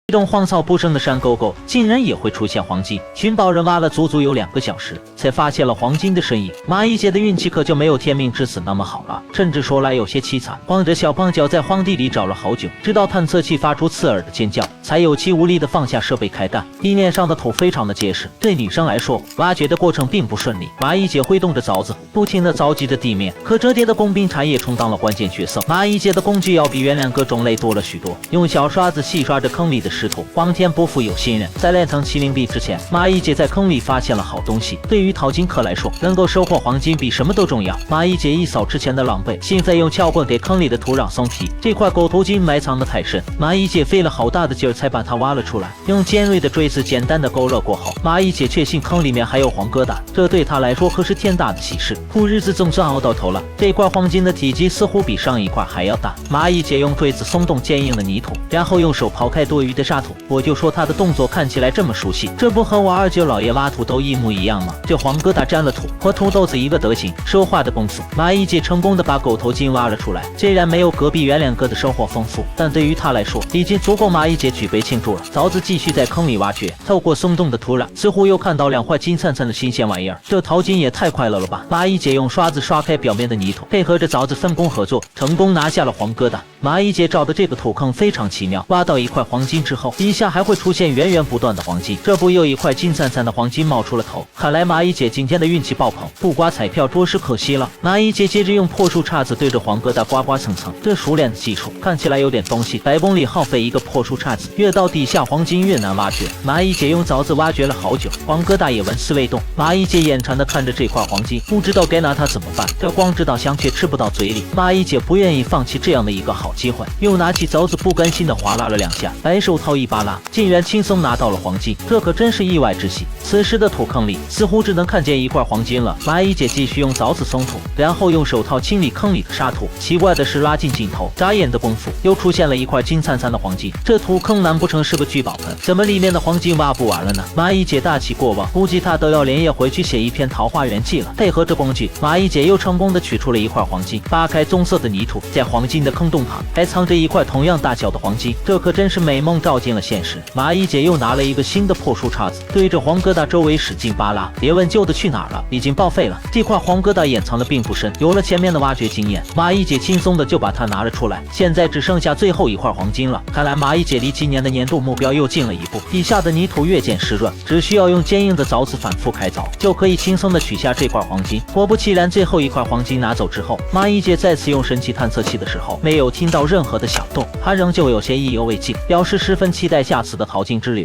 这种荒草不生的山沟沟竟然也会出现黄金，寻宝人挖了足足有2个小时，才发现了黄金的身影。蚂蚁姐的运气可就没有天命之子那么好了，甚至说来有些凄惨。光着小胖脚在荒地里找了好久，直到探测器发出刺耳的尖叫，才有气无力的放下设备开干。地面上的土非常的结实，对女生来说，挖掘的过程并不顺利。蚂蚁姐挥动着凿子，不停的凿击着地面，可折叠的工兵铲也充当了关键角色。蚂蚁姐的工具要比原2个种类多了许多，用小刷子细刷着坑里的石头。皇天不负有心人，在炼成麒麟臂之前，蚂蚁姐在坑里发现了好东西。对于淘金客来说，能够收获黄金比什么都重要。蚂蚁姐一扫之前的狼狈，现在用撬棍给坑里的土壤松皮。这块狗头金埋藏的太深，蚂蚁姐费了好大的劲儿才把它挖了出来。用尖锐的锥子简单的勾勒过后，蚂蚁姐确信坑里面还有黄疙瘩，这对她来说可是天大的喜事。苦日子总算熬到头了，这块黄金的体积似乎比上一块还要大。蚂蚁姐用锥子松动坚硬的泥土，然后用手刨开多余的沙土。我就说他的动作看起来这么熟悉，这不和我二舅老爷挖土豆一模一样吗？这黄疙瘩沾了土，和土豆子一个德行。说话的功夫，蚂蚁姐成功的把狗头金挖了出来。虽然没有隔壁原2个的收获丰富，但对于他来说，已经足够蚂蚁姐举杯庆祝了。凿子继续在坑里挖掘，透过松动的土壤，似乎又看到2块金灿灿的新鲜玩意儿。这淘金也太快乐了吧！蚂蚁姐用刷子刷开表面的泥土，配合着凿子分工合作，成功拿下了黄疙瘩。蚂蚁姐找的这个土坑非常奇妙，挖到1块黄金之后，底下还会出现源源不断的黄金，这不又1块金灿灿的黄金冒出了头。看来蚂蚁姐今天的运气爆棚，不刮彩票着实可惜了。蚂蚁姐接着用破树叉子对着黄疙瘩刮刮蹭蹭，这熟练的技术看起来有点东西。100公里耗费1个破树叉子，越到底下黄金越难挖掘。蚂蚁姐用凿子挖掘了好久，黄疙瘩也纹丝未动。蚂蚁姐眼馋的看着这块黄金，不知道该拿它怎么办。这光知道香却吃不到嘴里，蚂蚁姐不愿意放弃这样的一个好机会，又拿起凿子不甘心的划拉了2下，白手套一扒拉，竟然轻松拿到了黄金，这可真是意外之喜。此时的土坑里似乎只能看见1块黄金了。蚂蚁姐继续用凿子松土，然后用手套清理坑里的沙土。奇怪的是，拉近镜头，眨眼的功夫又出现了1块金灿灿的黄金。这土坑难不成是个聚宝盆？怎么里面的黄金挖不完了呢？蚂蚁姐大起过望，估计她都要连夜回去写一篇桃花源记了。配合着工具，蚂蚁姐又成功的取出了1块黄金。扒开棕色的泥土，在黄金的坑洞旁还藏着1块同样大小的黄金，这可真是美梦照进了现实。蚂蚁姐又拿了1个新的破树叉子，对着黄疙瘩周围使劲扒拉。别问旧的去哪儿了，已经报废了。这块黄疙瘩掩藏的并不深，有了前面的挖掘经验，蚂蚁姐轻松的就把它拿了出来。现在只剩下最后1块黄金了，看来蚂蚁姐离今年的年度目标又近了1步。地下的泥土越见湿润，只需要用坚硬的凿子反复开凿，就可以轻松的取下这块黄金。果不其然，最后1块黄金拿走之后，蚂蚁姐再次用神奇探测器的时候，没有听到任何的响动，她仍旧有些意犹未尽，表示十分期待下次的淘金之旅。